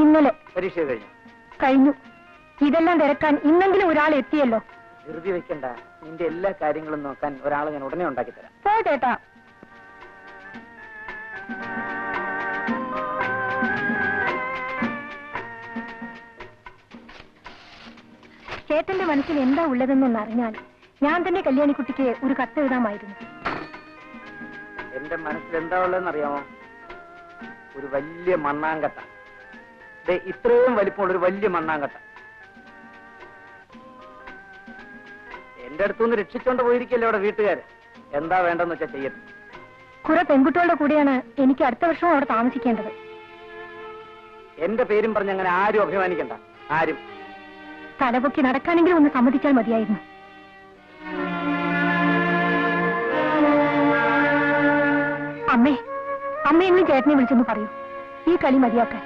ഇന്നലെ പരീക്ഷ കഴിഞ്ഞു. ഇതെല്ലാം തിരക്കാൻ ഇന്നെങ്കിലും ഒരാൾ എത്തിയല്ലോ. ധൃതി വെക്കണ്ട, നിന്റെ എല്ലാ കാര്യങ്ങളും നോക്കാൻ ഒരാളെ ഞാൻ ഉടനെ ഉണ്ടാക്കി തരാം. ചേട്ടാ, ചേട്ടന്റെ മനസ്സിൽ എന്താ ഉള്ളതെന്നറിഞ്ഞാൽ ഞാൻ തന്നെ കല്യാണിക്കുട്ടിക്ക് ഒരു കത്ത് എഴുതാമായിരുന്നു. എന്റെ മനസ്സിൽ എന്താ ഉള്ളതെന്നറിയാമോ? ഒരു വലിയ മണ്ണാങ്കട്ട. ഇത്രയും വലിപ്പമുള്ള ഒരു വലിയ മണ്ണാങ്കട്ട എന്റെ അടുത്തുനിന്ന് രക്ഷിച്ചോണ്ട് പോയിരിക്കല്ലേ അവിടെ വീട്ടുകാര്. എന്താ വേണ്ടെന്ന് വെച്ചാൽ ചെയ്യട്ടെ. കുറെ പെൺകുട്ടികളുടെ കൂടെയാണ് എനിക്ക് അടുത്ത വർഷവും അവിടെ താമസിക്കേണ്ടത്. എന്റെ പേരും പറഞ്ഞ് അങ്ങനെ ആരും അഭിമാനിക്കണ്ട. ആരും തലപൊക്കി നടക്കാനെങ്കിലും ഒന്ന് സമ്മതിച്ചാൽ മതിയായിരുന്നു. അമ്മേ, അമ്മയെങ്കിലും ചേട്ടനെ വിളിച്ചൊന്ന് പറയൂ, ഈ കളി മതിയാക്കാൻ.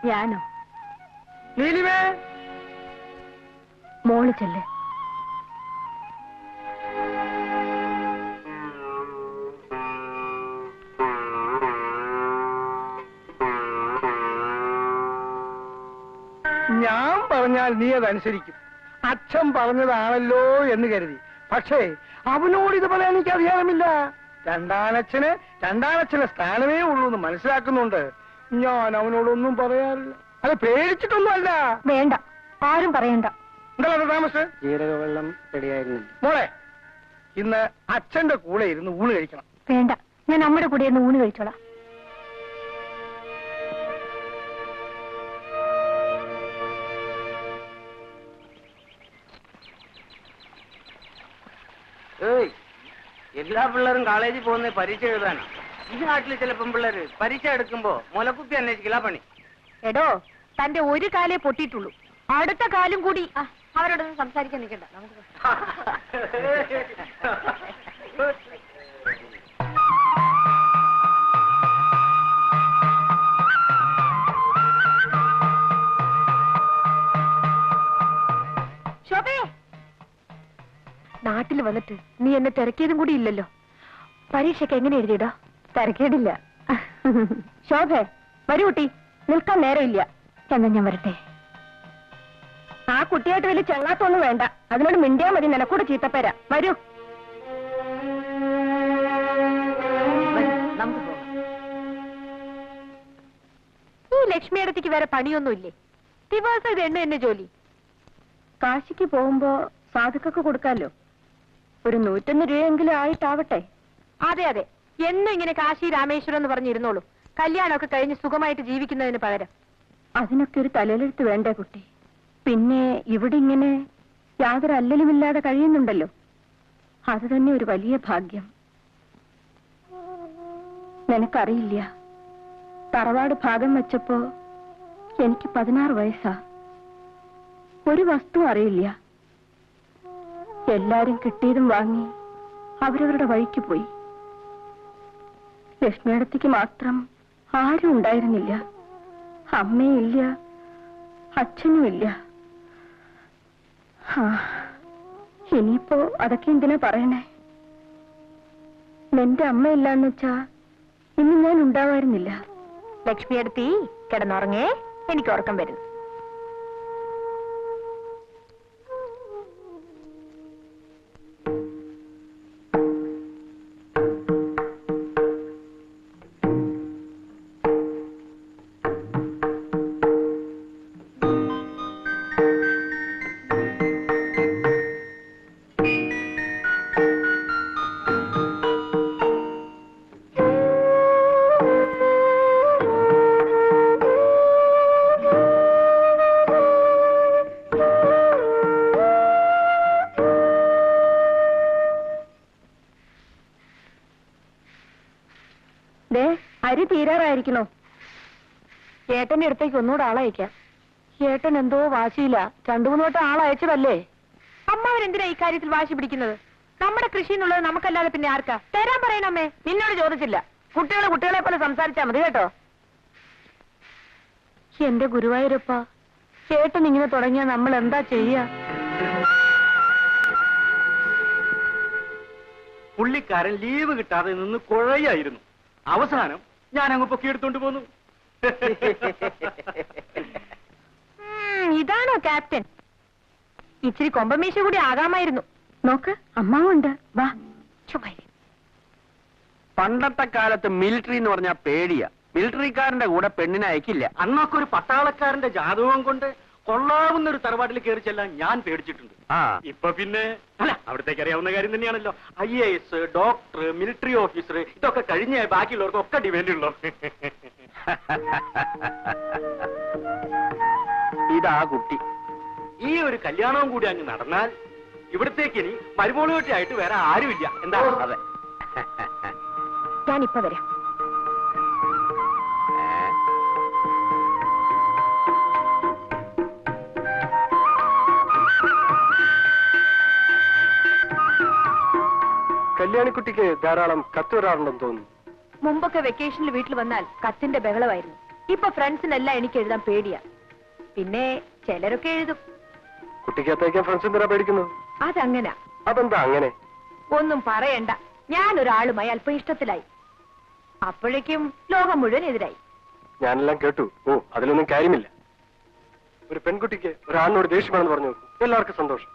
ഞാനോ? മോള് ചെല്ല്. ഞാൻ പറഞ്ഞാൽ നീ അതനുസരിക്കും. അച്ഛൻ പറഞ്ഞതാണല്ലോ എന്ന് കരുതി. പക്ഷേ അവനോട് ഇത് പറയാൻ എനിക്ക് അധികാരമില്ല. രണ്ടാനച്ഛന് സ്ഥാനമേ ഉള്ളൂ എന്ന് മനസ്സിലാക്കുന്നുണ്ട്. ഞാൻ അവനോടൊന്നും പറയാറില്ല. അത് പേടിച്ചിട്ടൊന്നും അല്ല. വേണ്ട, ആരും പറയണ്ട. എന്താ താമസം? ജീരകവെള്ളം റെഡിയായിരുന്നു. മോളെ, ഇന്ന് അച്ഛന്റെ കൂടെ ഇരുന്ന് ഊണ് കഴിക്കണം. വേണ്ട, ഞാൻ നമ്മുടെ കൂടെ ഇരുന്ന് ഊണ് കഴിച്ചോളാം. എല്ലാ പിള്ളേരും കോളേജിൽ പോകുന്ന പരീക്ഷ എഴുതാനാ. ഈ നാട്ടിൽ ചില പെൺപിള്ളേര് പരീക്ഷ എടുക്കുമ്പോ മുലക്കുപ്പി അന്വേഷിക്കില്ല പണി. എടോ, തന്റെ ഒരു കാലേ പൊട്ടിയിട്ടുള്ളൂ, അടുത്ത കാലും കൂടി. അവരോടൊന്നും സംസാരിക്കാൻ നിൽക്കണ്ട. ശോഭേ, നാട്ടിൽ വന്നിട്ട് നീ എന്നെ തിരക്കിയതും കൂടി ഇല്ലല്ലോ. പരീക്ഷയ്ക്ക് എങ്ങനെ എഴുതിയിടാ? തിരക്കേടില്ല. ശോഭേ, വരൂ കുട്ടി, നിൽക്കാൻ നേരമില്ല. എന്നാ ഞാൻ വരട്ടെ. ആ കുട്ടിയായിട്ട് വലിയ ചങ്ങാത്തൊന്നും വേണ്ട, അതിനോട് മിണ്ടിയാ മതി. നിനക്കൂടെ ചീത്തപ്പേരാ. വരൂ. ഈ ലക്ഷ്മിയടത്തേക്ക് വേറെ പണിയൊന്നുമില്ലേ? ദിവസം ഇത് എന്നെ ജോലി. കാശിക്ക് പോകുമ്പോ സാധുക്കൊക്കെ കൊടുക്കാലോ. ഒരു 101 രൂപയെങ്കിലും ആയിട്ടാവട്ടെ. അതെ അതെ, എന്നും ഇങ്ങനെ കാശി രാമേശ്വരം എന്ന് പറഞ്ഞിരുന്നോളൂ. കല്യാണമൊക്കെ കഴിഞ്ഞ് സുഖമായിട്ട് ജീവിക്കുന്നതിന് പകരം. അതിനൊക്കെ ഒരു തലയിലെടുത്ത് വേണ്ടേ കുട്ടി? പിന്നെ ഇവിടെ ഇങ്ങനെ യാതൊരു അല്ലലുമില്ലാതെ കഴിയുന്നുണ്ടല്ലോ, അത് തന്നെ ഒരു വലിയ ഭാഗ്യം. നിനക്കറിയില്ല, തറവാട് ഭാഗം വെച്ചപ്പോ എനിക്ക് 16 വയസ്സാ. ഒരു വസ്തു അറിയില്ല. എല്ലാരും കിട്ടിയതും വാങ്ങി അവരവരുടെ വഴിക്ക് പോയി. ലക്ഷ്മിയടത്തേക്ക് മാത്രം ആരും ഉണ്ടായിരുന്നില്ല. അമ്മയില്ല, അച്ഛനുമില്ല. ഇനിയിപ്പോ അതൊക്കെ എന്തിനാ പറയണേ? നിന്റെ അമ്മയില്ലാന്ന് വെച്ചാ ഇന്ന് ഞാൻ ഉണ്ടാവായിരുന്നില്ല. ലക്ഷ്മിയടത്തി കിടന്നുറങ്ങേ, എനിക്ക് ഉറക്കം വരുന്നു. അരി തീരാറായിരിക്കണോ? ഏട്ടന്റെ അടുത്തേക്ക് ഒന്നുകൂടെ ആളയക്കാം. ഏട്ടൻ എന്തോ വാശിയില്ല. 2-3 വട്ടം ആളയച്ചതല്ലേ. അമ്മാവരെന്തിനാ ഇക്കാര്യത്തിൽ വാശി പിടിക്കുന്നത്? നമ്മുടെ കൃഷി എന്നുള്ളത് നമുക്കല്ലാതെ പിന്നെ ആർക്കാ? തരാൻ പറയണമ്മേ. നിന്നോട് ചോദിച്ചില്ല. കുട്ടികളെ പോലെ സംസാരിച്ചാ മതി കേട്ടോ. എന്റെ ഗുരുവായൂരപ്പ, ചേട്ടൻ ഇങ്ങനെ തുടങ്ങിയാ നമ്മൾ എന്താ ചെയ്യാ? പുള്ളിക്കാരൻ ലീവ് കിട്ടാതെ നിന്ന് കുഴയായിരുന്നു. അവസാനം ഞാൻ അങ്ങ് പൊക്കിയെടുത്തോണ്ട് പോന്നു. ഇതാണോ ക്യാപ്റ്റൻ? ഇച്ചിരി കൊമ്പമീശ കൂടി ആകാമായിരുന്നു. നോക്ക്, അമ്മാവുണ്ട്. വാ. പണ്ടത്തെ കാലത്ത് മിലിറ്ററി എന്ന് പറഞ്ഞാൽ പേടിയാ. മിലിറ്ററിക്കാരന്റെ കൂടെ പെണ്ണിനെ അയക്കില്ല. അന്നൊക്കെ ഒരു പട്ടാളക്കാരന്റെ ജാതകം കൊണ്ട് കൊള്ളാവുന്ന ഒരു തറവാട്ടിൽ കയറി ചെല്ലാൻ ഞാൻ പേടിച്ചിട്ടുണ്ട്. ഇപ്പൊ പിന്നെ അല്ല, അവിടത്തേക്ക് അറിയാവുന്ന കാര്യം തന്നെയാണല്ലോ. IAS, ഡോക്ടർ, മിലിറ്ററി ഓഫീസർ, ഇതൊക്കെ കഴിഞ്ഞ ബാക്കിയുള്ളവർക്കൊക്കെ ഡിമാൻഡ് ഉള്ളു. ഇതാ കുട്ടി. ഈ ഒരു കല്യാണവും കൂടി അങ്ങ് നടന്നാൽ ഇവിടത്തേക്ക് ഇനി മരുമോളുകെട്ടിയായിട്ട് വേറെ ആരുമില്ല. എന്താ? അതെ. ഞാനിപ്പോ വരാം. കല്യാണിക്കുട്ടിക്ക് ധാരാളം കത്ത് വരാറുണ്ടെന്ന് തോന്നുന്നു. മുമ്പൊക്കെ വെക്കേഷനിൽ വീട്ടിൽ വന്നാൽ കത്തിന്റെ ബഹളമായിരുന്നു. ഇപ്പൊ ഫ്രണ്ട്സിനെല്ലാം എനിക്ക് എഴുതാൻ പേടിയാ. പിന്നെ ചിലരൊക്കെ എഴുതും. കുട്ടിക്ക് അത്തയ്ക്കാൻ ഫ്രണ്ട്സ് എന്തിനാ പേടിക്കുന്നത്? അതങ്ങനാ. അതെന്താ അങ്ങനെ? ഒന്നും പറയണ്ട. ഞാനൊരാളുമായി അല്പം ഇഷ്ടത്തിലായി. അപ്പോഴേക്കും ലോകം മുഴുവൻ എതിരായി. ഞാനെല്ലാം കേട്ടു. ഓ, അതിലൊന്നും കാര്യമില്ല. ഒരു പെൺകുട്ടിക്ക് ഒരാണിനോട് ദേഷ്യമാണെന്ന് പറഞ്ഞു എല്ലാവർക്കും സന്തോഷം.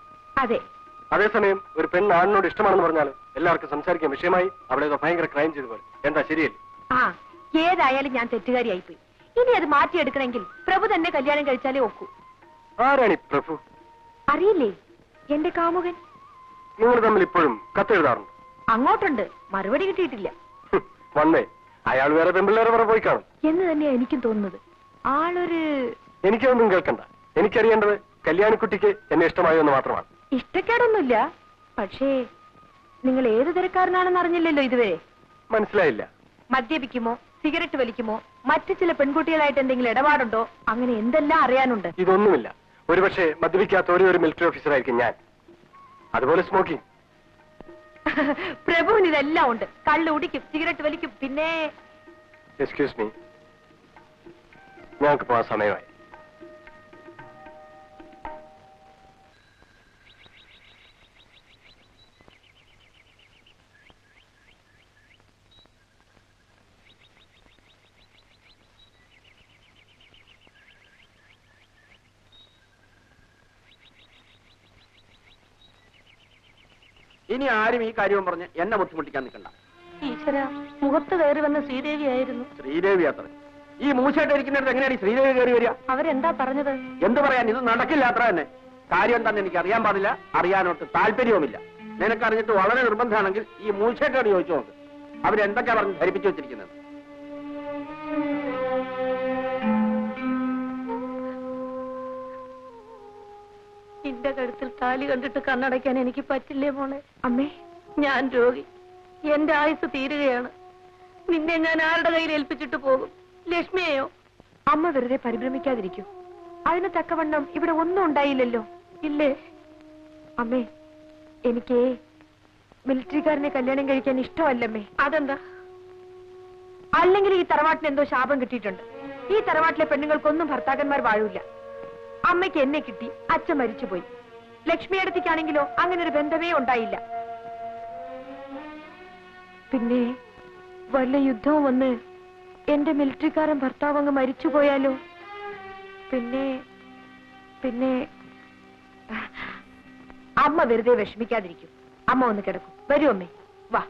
അതെ. അതേസമയം ഒരു പെണ്ണ് ആണിനോട് ഇഷ്ടമാണെന്ന് പറഞ്ഞാൽ എല്ലാവർക്കും സംസാരിക്കാൻ വിഷയമായി. അവിടെ ഭയങ്കര ക്രൈം ചെയ്തു പോലെ. എന്താ ശരിയല്ലേ? ആ, ഏതായാലും ഞാൻ തെറ്റുകാരിയായിപ്പോയി. ഇനി അത് മാറ്റിയെടുക്കണമെങ്കിൽ പ്രഭു തന്നെ കല്യാണം കഴിച്ചാലേ ഒക്കൂ. ആരാണി പ്രഭു? അറിയില്ലേ? എന്റെ കാമുകൻ. നിങ്ങൾ തമ്മിൽ ഇപ്പോഴും കത്തെഴുതാറുണ്ട്? അങ്ങോട്ടുണ്ട്. മറുപടി കിട്ടിയിട്ടില്ല. വന്നേ. അയാൾ വേറെ പെമ്പിള്ളേരെ വേറെ പോയി കാണും എന്ന് തന്നെയാ എനിക്കും തോന്നുന്നത്. ആളൊരു... എനിക്കൊന്നും കേൾക്കണ്ട. എനിക്കറിയേണ്ടത് കല്യാണിക്കുട്ടിക്ക് എന്നെ ഇഷ്ടമായോ എന്ന് മാത്രമാണ്. ഇഷ്ടക്കേടൊന്നുമില്ല. പക്ഷേ നിങ്ങൾ ഏത് തരക്കാരനാണെന്ന് അറിഞ്ഞില്ലല്ലോ ഇതുവരെ. മനസ്സിലായില്ല. മദ്യപിക്കുമോ, സിഗരറ്റ് വലിക്കുമോ, മറ്റു ചില പെൺകുട്ടികളായിട്ട് എന്തെങ്കിലും ഇടപാടുണ്ടോ, അങ്ങനെ എന്തെല്ലാം അറിയാനുണ്ട്. ഇതൊന്നുമില്ല. ഒരുപക്ഷെ മദ്യപിക്കാത്ത ഒരു മിലിറ്ററി ഓഫീസർ ആയിരിക്കും ഞാൻ. അതുപോലെ സ്മോക്കിംഗ്. പ്രഭുവിന് ഇതെല്ലാം ഉണ്ട്. കള്ള് കുടിക്കും, സിഗരറ്റ് വലിക്കും. പിന്നെ എക്സ്ക്യൂസ് മീ, ഞങ്ങൾക്ക് പോകാൻ സമയമായി. ഇനി ആരും ഈ കാര്യവും പറഞ്ഞ് എന്നെ ബുദ്ധിമുട്ടിക്കാൻ നിൽക്കണ്ട. ഈശ്വര, മുഖത്ത് കയറി വന്ന ശ്രീദേവിയായിരുന്നു. ശ്രീദേവി അത്ര ഈ മൂശായിട്ട് ഇരിക്കുന്നിടത്ത് എങ്ങനെയാണ് ശ്രീദേവി കയറി വരിക? അവരെന്താ പറഞ്ഞത്? എന്ത് പറയാൻ? ഇത് നടക്കില്ല അത്ര തന്നെ. കാര്യം എന്താണെന്ന് എനിക്ക് അറിയാൻ പാടില്ല, അറിയാനോട്ട് താല്പര്യവുമില്ല. നിനക്കറിഞ്ഞിട്ട് വളരെ നിർബന്ധമാണെങ്കിൽ ഈ മൂശായിട്ടോട് ചോദിച്ചു നോക്ക്. അവരെന്തൊക്കെയാ പറഞ്ഞ് ധരിപ്പിച്ചു വെച്ചിരിക്കുന്നത്. എന്റെ കഴുത്തിൽ താലി കണ്ടിട്ട് കണ്ണടയ്ക്കാൻ എനിക്ക് പറ്റില്ലേ മോളെ? അമ്മേ, ഞാൻ രോഗി. എന്റെ ആയുസ് തീരുകയാണ്. നിന്നെ ഞാൻ ആരുടെ കയ്യിൽ ഏൽപ്പിച്ചിട്ട് പോകും? ലക്ഷ്മിയെയോ? അമ്മ വെറുതെ പരിഭ്രമിക്കാതിരിക്കൂ. അതിന് തക്കവണ്ണം ഇവിടെ ഒന്നും ഉണ്ടായില്ലല്ലോ, ഇല്ലേ? അമ്മേ, എനിക്ക് മിലിറ്ററിക്കാരനെ കല്യാണം കഴിക്കാൻ ഇഷ്ടമല്ലമ്മേ. അതെന്താ? അല്ലെങ്കിൽ ഈ തറവാട്ടിന് എന്തോ ശാപം കിട്ടിയിട്ടുണ്ട്. ഈ തറവാട്ടിലെ പെണ്ണുങ്ങൾക്കൊന്നും ഭർത്താക്കന്മാർ വാഴൂല. അമ്മയ്ക്ക് എന്നെ കിട്ടി, അച്ഛൻ മരിച്ചുപോയി. ലക്ഷ്മിയടത്തിക്കാണെങ്കിലോ അങ്ങനെ ഒരു ബന്ധമേ ഉണ്ടായില്ല. പിന്നെ വല്ല യുദ്ധവും വന്ന് എന്റെ മിലിറ്ററിക്കാരൻ ഭർത്താവ് അങ്ങ് മരിച്ചുപോയാലോ? പിന്നെ പിന്നെ അമ്മ വെറുതെ വിഷമിക്കാതിരിക്കും. അമ്മ ഒന്ന് കിടക്കും. വരൂ അമ്മേ, വാ.